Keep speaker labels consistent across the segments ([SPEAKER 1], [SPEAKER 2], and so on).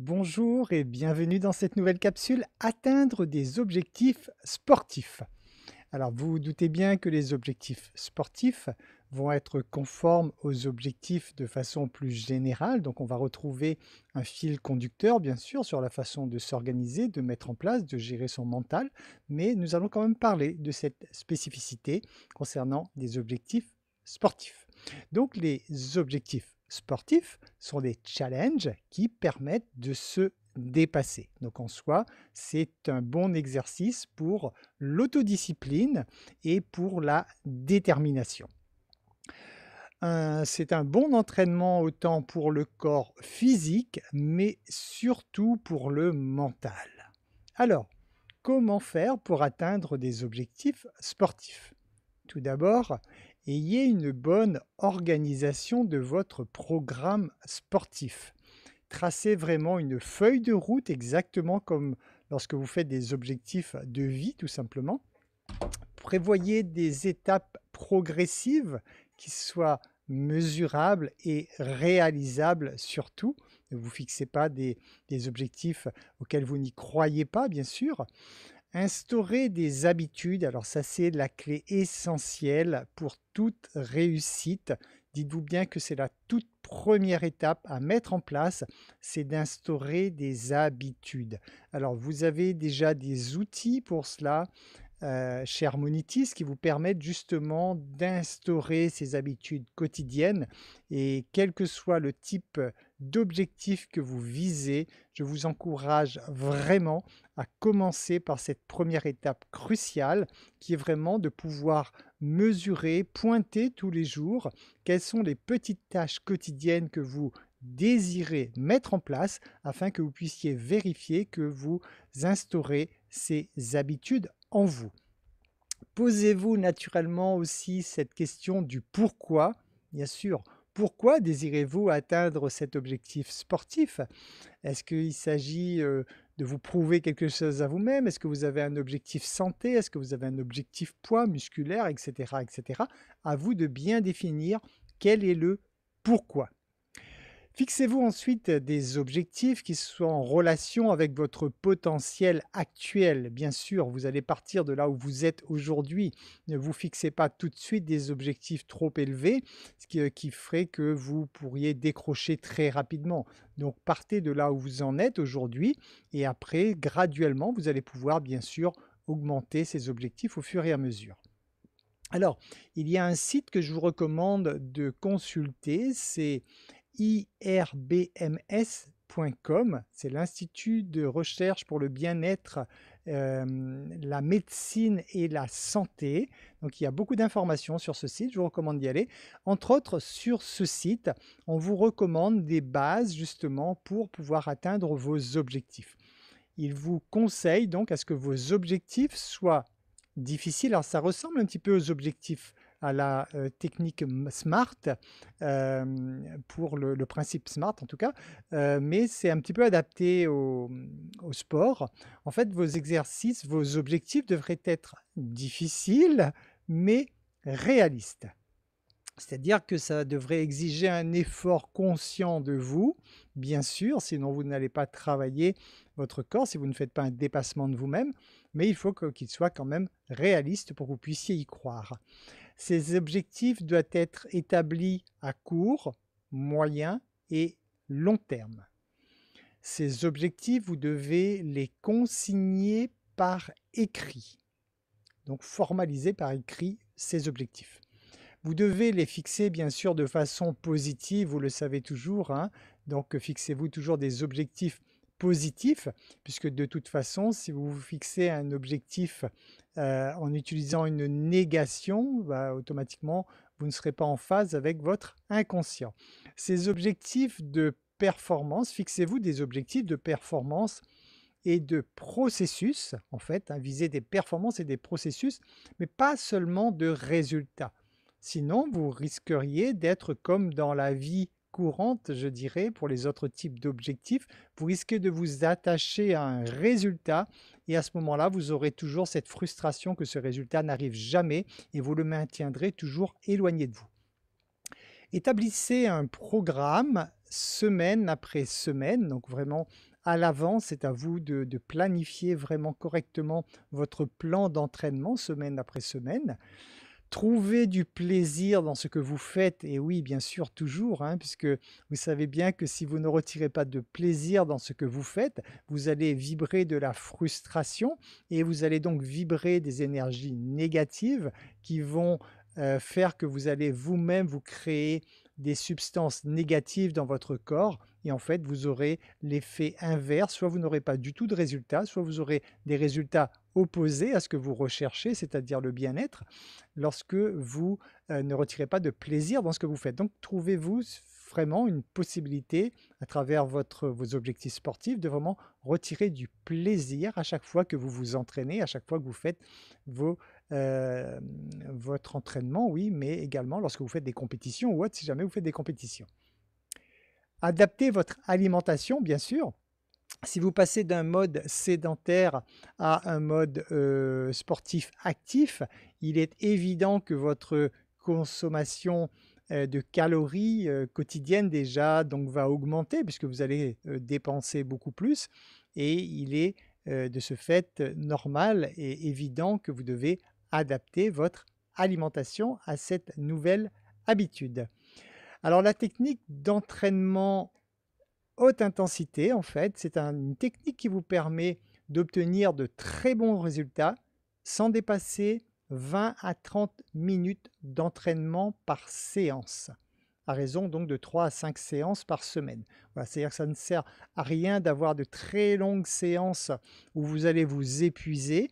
[SPEAKER 1] Bonjour et bienvenue dans cette nouvelle capsule Atteindre des objectifs sportifs. Alors vous vous doutez bien que les objectifs sportifs vont être conformes aux objectifs de façon plus générale, donc on va retrouver un fil conducteur bien sûr sur la façon de s'organiser, de mettre en place, de gérer son mental, mais nous allons quand même parler de cette spécificité concernant des objectifs sportifs. Donc les objectifs sportifs sont des challenges qui permettent de se dépasser. Donc en soi, c'est un bon exercice pour l'autodiscipline et pour la détermination. C'est un bon entraînement autant pour le corps physique, mais surtout pour le mental. Alors, comment faire pour atteindre des objectifs sportifs? Tout d'abord, ayez une bonne organisation de votre programme sportif. Tracez vraiment une feuille de route exactement comme lorsque vous faites des objectifs de vie tout simplement. Prévoyez des étapes progressives qui soient mesurables et réalisables surtout. Ne vous fixez pas des objectifs auxquels vous n'y croyez pas, bien sûr. Instaurer des habitudes, alors ça c'est la clé essentielle pour toute réussite. Dites-vous bien que c'est la toute première étape à mettre en place, c'est d'instaurer des habitudes. Alors vous avez déjà des outils pour cela, chez Harmonitis, qui vous permettent justement d'instaurer ces habitudes quotidiennes et quel que soit le type d'objectif que vous visez, je vous encourage vraiment à commencer par cette première étape cruciale qui est vraiment de pouvoir mesurer, pointer tous les jours quelles sont les petites tâches quotidiennes que vous désirez mettre en place afin que vous puissiez vérifier que vous instaurez ces habitudes en vous. Posez-vous naturellement aussi cette question du pourquoi. Bien sûr, pourquoi désirez-vous atteindre cet objectif sportif? Est-ce qu'il s'agit de vous prouver quelque chose à vous-même? Est-ce que vous avez un objectif santé? Est-ce que vous avez un objectif poids musculaire, etc., etc. À vous de bien définir quel est le pourquoi. Fixez-vous ensuite des objectifs qui soient en relation avec votre potentiel actuel. Bien sûr, vous allez partir de là où vous êtes aujourd'hui. Ne vous fixez pas tout de suite des objectifs trop élevés, ce qui ferait que vous pourriez décrocher très rapidement. Donc partez de là où vous en êtes aujourd'hui et après, graduellement, vous allez pouvoir bien sûr augmenter ces objectifs au fur et à mesure. Alors, il y a un site que je vous recommande de consulter, c'est irbms.com, c'est l'Institut de recherche pour le bien-être, la médecine et la santé. Donc il y a beaucoup d'informations sur ce site, je vous recommande d'y aller. Entre autres, sur ce site, on vous recommande des bases justement pour pouvoir atteindre vos objectifs. Il vous conseille donc à ce que vos objectifs soient difficiles. Alors ça ressemble un petit peu aux objectifs à la technique SMART, pour le principe SMART en tout cas, mais c'est un petit peu adapté au sport. En fait, vos exercices, vos objectifs devraient être difficiles, mais réalistes. C'est-à-dire que ça devrait exiger un effort conscient de vous, bien sûr, sinon vous n'allez pas travailler votre corps, si vous ne faites pas un dépassement de vous-même, mais il faut qu'il soit quand même réaliste pour que vous puissiez y croire. Ces objectifs doivent être établis à court, moyen et long terme. Ces objectifs, vous devez les consigner par écrit, donc formaliser par écrit ces objectifs. Vous devez les fixer bien sûr de façon positive, vous le savez toujours, hein, donc fixez-vous toujours des objectifs positifs, puisque de toute façon, si vous vous fixez un objectif en utilisant une négation, bah, automatiquement, vous ne serez pas en phase avec votre inconscient. Ces objectifs de performance, fixez-vous des objectifs de performance et de processus, en fait, hein, visez des performances et des processus, mais pas seulement de résultats. Sinon, vous risqueriez d'être comme dans la vie courante, je dirais, pour les autres types d'objectifs. Vous risquez de vous attacher à un résultat et à ce moment-là, vous aurez toujours cette frustration que ce résultat n'arrive jamais et vous le maintiendrez toujours éloigné de vous. Établissez un programme semaine après semaine, donc vraiment à l'avance. C'est à vous de planifier vraiment correctement votre plan d'entraînement semaine après semaine. Trouver du plaisir dans ce que vous faites et oui, bien sûr, toujours, hein, puisque vous savez bien que si vous ne retirez pas de plaisir dans ce que vous faites, vous allez vibrer de la frustration et vous allez donc vibrer des énergies négatives qui vont, faire que vous allez vous-même vous créer des substances négatives dans votre corps et en fait, vous aurez l'effet inverse. Soit vous n'aurez pas du tout de résultats, soit vous aurez des résultats opposés à ce que vous recherchez, c'est-à-dire le bien-être lorsque vous, ne retirez pas de plaisir dans ce que vous faites. Donc trouvez-vous vraiment une possibilité à travers vos objectifs sportifs de vraiment retirer du plaisir à chaque fois que vous vous entraînez, à chaque fois que vous faites vos, votre entraînement, oui, mais également lorsque vous faites des compétitions ou autre, si jamais vous faites des compétitions. Adaptez votre alimentation, bien sûr. Si vous passez d'un mode sédentaire à un mode, sportif actif, il est évident que votre consommation, de calories, quotidienne déjà donc va augmenter puisque vous allez, dépenser beaucoup plus et il est, de ce fait, normal et évident que vous devez adapter votre alimentation à cette nouvelle habitude. Alors la technique d'entraînement haute intensité, en fait, c'est une technique qui vous permet d'obtenir de très bons résultats sans dépasser 20 à 30 minutes d'entraînement par séance, à raison donc de 3 à 5 séances par semaine. Voilà, c'est-à-dire que ça ne sert à rien d'avoir de très longues séances où vous allez vous épuiser,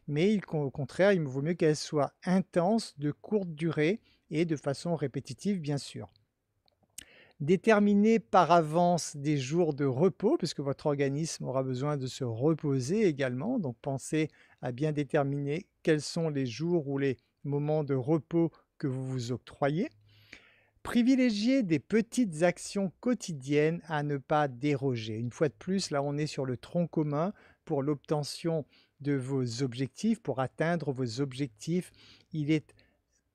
[SPEAKER 1] mais au contraire, il vaut mieux qu'elles soient intenses, de courte durée et de façon répétitive, bien sûr. Déterminez par avance des jours de repos, puisque votre organisme aura besoin de se reposer également. Donc pensez à bien déterminer quels sont les jours ou les moments de repos que vous vous octroyez. Privilégiez des petites actions quotidiennes à ne pas déroger. Une fois de plus, là on est sur le tronc commun pour l'obtention de vos objectifs, pour atteindre vos objectifs. Il est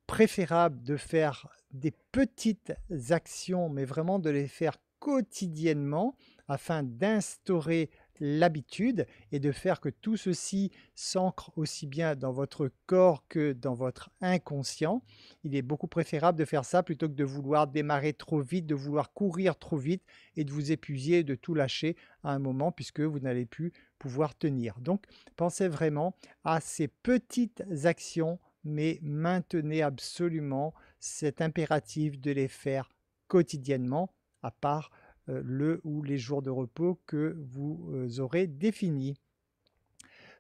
[SPEAKER 1] préférable de faire des petites actions, mais vraiment de les faire quotidiennement afin d'instaurer l'habitude et de faire que tout ceci s'ancre aussi bien dans votre corps que dans votre inconscient. Il est beaucoup préférable de faire ça plutôt que de vouloir démarrer trop vite, de vouloir courir trop vite et de vous épuiser et de tout lâcher à un moment puisque vous n'allez plus pouvoir tenir. Donc pensez vraiment à ces petites actions mais maintenez absolument cet impératif de les faire quotidiennement, à part le ou les jours de repos que vous aurez définis.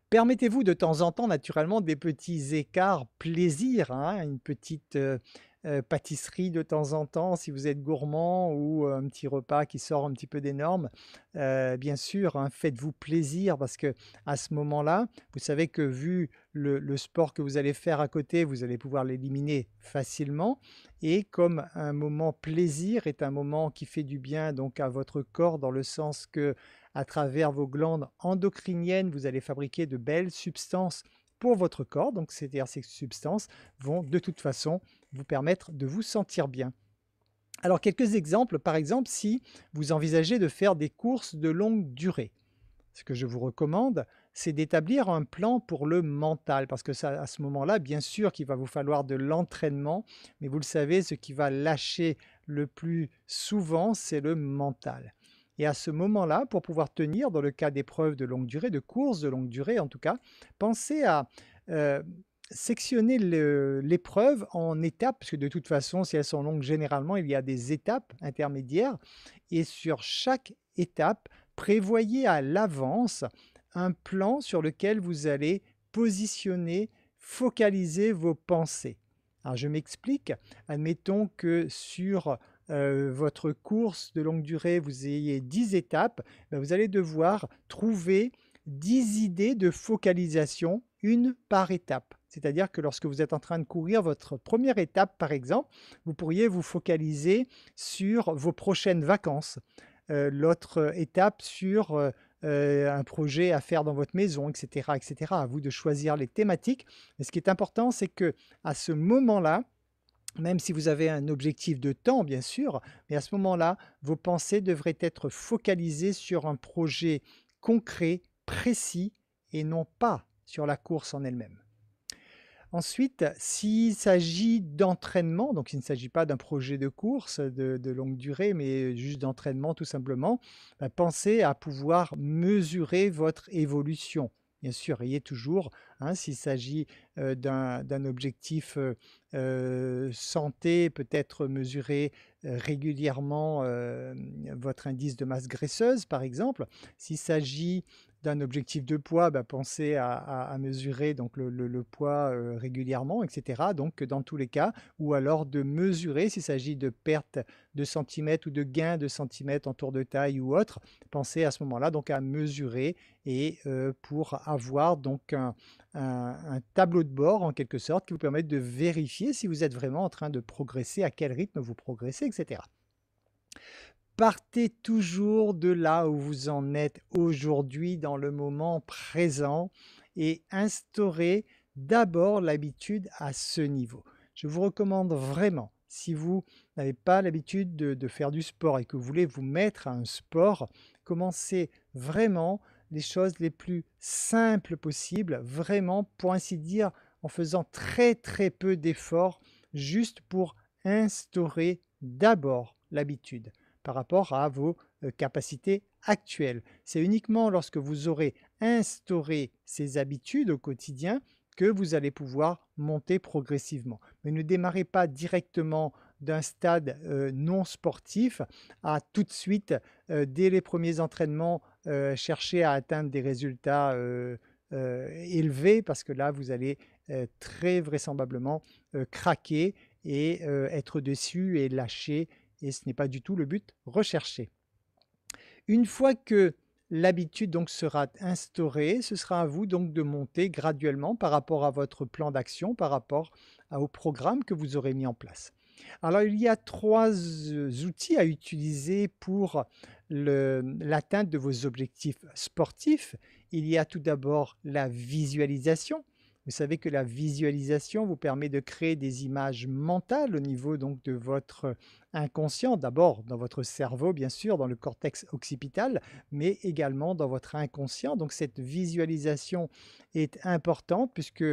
[SPEAKER 1] Permettez-vous de temps en temps, naturellement, des petits écarts plaisir, hein, une petite pâtisserie de temps en temps si vous êtes gourmand ou un petit repas qui sort un petit peu des normes. Bien sûr, hein, faites-vous plaisir parce que à ce moment-là, vous savez que vu le sport que vous allez faire à côté, vous allez pouvoir l'éliminer facilement et comme un moment plaisir est un moment qui fait du bien donc à votre corps dans le sens que à travers vos glandes endocriniennes, vous allez fabriquer de belles substances pour votre corps. Donc, c'est-à-dire ces substances vont de toute façon vous permettre de vous sentir bien. Alors, quelques exemples. Par exemple, si vous envisagez de faire des courses de longue durée, ce que je vous recommande, c'est d'établir un plan pour le mental, parce que ça, à ce moment-là, bien sûr qu'il va vous falloir de l'entraînement, mais vous le savez, ce qui va lâcher le plus souvent, c'est le mental. Et à ce moment-là, pour pouvoir tenir dans le cas d'épreuves de longue durée, de courses de longue durée en tout cas, pensez à euh, sectionner l'épreuve en étapes, parce que de toute façon, si elles sont longues, généralement, il y a des étapes intermédiaires. Et sur chaque étape, prévoyez à l'avance un plan sur lequel vous allez positionner, focaliser vos pensées. Alors je m'explique. Admettons que sur votre course de longue durée, vous ayez 10 étapes, ben vous allez devoir trouver 10 idées de focalisation, une par étape. C'est-à-dire que lorsque vous êtes en train de courir votre première étape, par exemple, vous pourriez vous focaliser sur vos prochaines vacances. L'autre étape sur un projet à faire dans votre maison, etc., etc. À vous de choisir les thématiques. Mais ce qui est important, c'est que à ce moment-là, même si vous avez un objectif de temps, bien sûr, mais à ce moment-là, vos pensées devraient être focalisées sur un projet concret, précis et non pas sur la course en elle-même. Ensuite, s'il s'agit d'entraînement, donc il ne s'agit pas d'un projet de course de longue durée, mais juste d'entraînement tout simplement, bah, pensez à pouvoir mesurer votre évolution. Bien sûr, ayez toujours, hein, s'il s'agit d'un objectif santé, peut-être mesurer régulièrement votre indice de masse graisseuse, par exemple. S'il s'agit d'un objectif de poids, bah, pensez à mesurer donc le poids, régulièrement et cetera, donc dans tous les cas ou alors de mesurer s'il s'agit de perte de centimètres ou de gain de centimètres en tour de taille ou autre, pensez à ce moment-là donc à mesurer et pour avoir donc un tableau de bord en quelque sorte qui vous permette de vérifier si vous êtes vraiment en train de progresser, à quel rythme vous progressez et cetera. Partez toujours de là où vous en êtes aujourd'hui, dans le moment présent et instaurez d'abord l'habitude à ce niveau. Je vous recommande vraiment, si vous n'avez pas l'habitude de faire du sport et que vous voulez vous mettre à un sport, commencez vraiment les choses les plus simples possibles, vraiment pour ainsi dire en faisant très très peu d'efforts, juste pour instaurer d'abord l'habitude par rapport à vos capacités actuelles. C'est uniquement lorsque vous aurez instauré ces habitudes au quotidien que vous allez pouvoir monter progressivement. Mais ne démarrez pas directement d'un stade non sportif à tout de suite, dès les premiers entraînements, chercher à atteindre des résultats élevés parce que là, vous allez très vraisemblablement craquer et être déçu et lâcher et ce n'est pas du tout le but recherché. Une fois que l'habitude donc sera instaurée, ce sera à vous donc de monter graduellement par rapport à votre plan d'action, par rapport au programme que vous aurez mis en place. Alors il y a 3 outils à utiliser pour l'atteinte de vos objectifs sportifs. Il y a tout d'abord la visualisation. Vous savez que la visualisation vous permet de créer des images mentales au niveau donc de votre inconscient, d'abord dans votre cerveau bien sûr, dans le cortex occipital, mais également dans votre inconscient. Donc cette visualisation est importante puisque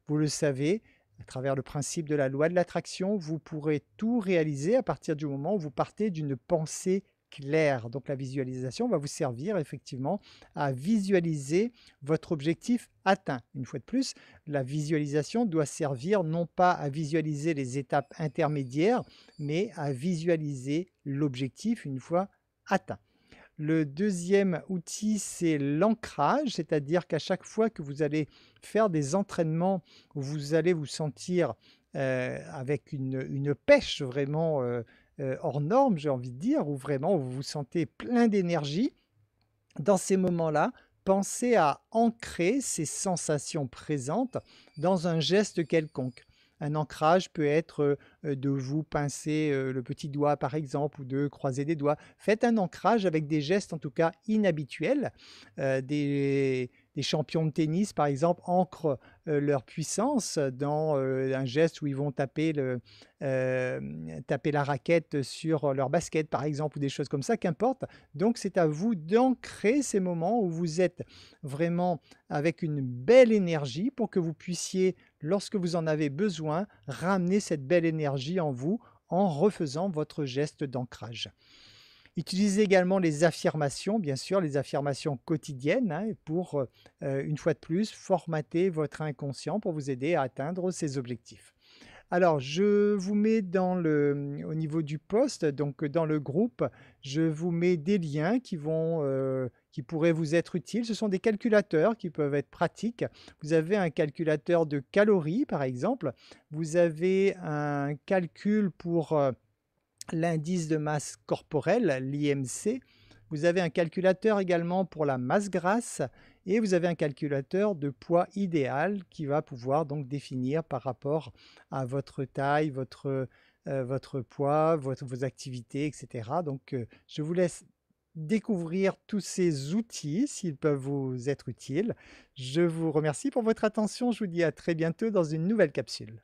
[SPEAKER 1] vous le savez, à travers le principe de la loi de l'attraction, vous pourrez tout réaliser à partir du moment où vous partez d'une pensée claire. Donc la visualisation va vous servir effectivement à visualiser votre objectif atteint. Une fois de plus, la visualisation doit servir non pas à visualiser les étapes intermédiaires, mais à visualiser l'objectif une fois atteint. Le deuxième outil, c'est l'ancrage, c'est-à-dire qu'à chaque fois que vous allez faire des entraînements où vous allez vous sentir avec une pêche vraiment hors norme, j'ai envie de dire, où vraiment vous vous sentez plein d'énergie, dans ces moments-là, pensez à ancrer ces sensations présentes dans un geste quelconque. Un ancrage peut être de vous pincer le petit doigt par exemple ou de croiser des doigts. Faites un ancrage avec des gestes en tout cas inhabituels. Des champions de tennis par exemple ancrent leur puissance dans un geste où ils vont taper la raquette sur leur basket par exemple ou des choses comme ça, qu'importe. Donc c'est à vous d'ancrer ces moments où vous êtes vraiment avec une belle énergie pour que vous puissiez, lorsque vous en avez besoin, ramener cette belle énergie en vous en refaisant votre geste d'ancrage. Utilisez également les affirmations, bien sûr, les affirmations quotidiennes, hein, pour, une fois de plus, formater votre inconscient pour vous aider à atteindre ces objectifs. Alors, je vous mets au niveau du post, donc dans le groupe, je vous mets des liens qui pourraient vous être utiles. Ce sont des calculateurs qui peuvent être pratiques. Vous avez un calculateur de calories, par exemple. Vous avez un calcul pour l'indice de masse corporelle, l'IMC. Vous avez un calculateur également pour la masse grasse et vous avez un calculateur de poids idéal qui va pouvoir donc définir par rapport à votre taille, votre poids, vos activités, etc. Donc, je vous laisse découvrir tous ces outils s'ils peuvent vous être utiles. Je vous remercie pour votre attention. Je vous dis à très bientôt dans une nouvelle capsule.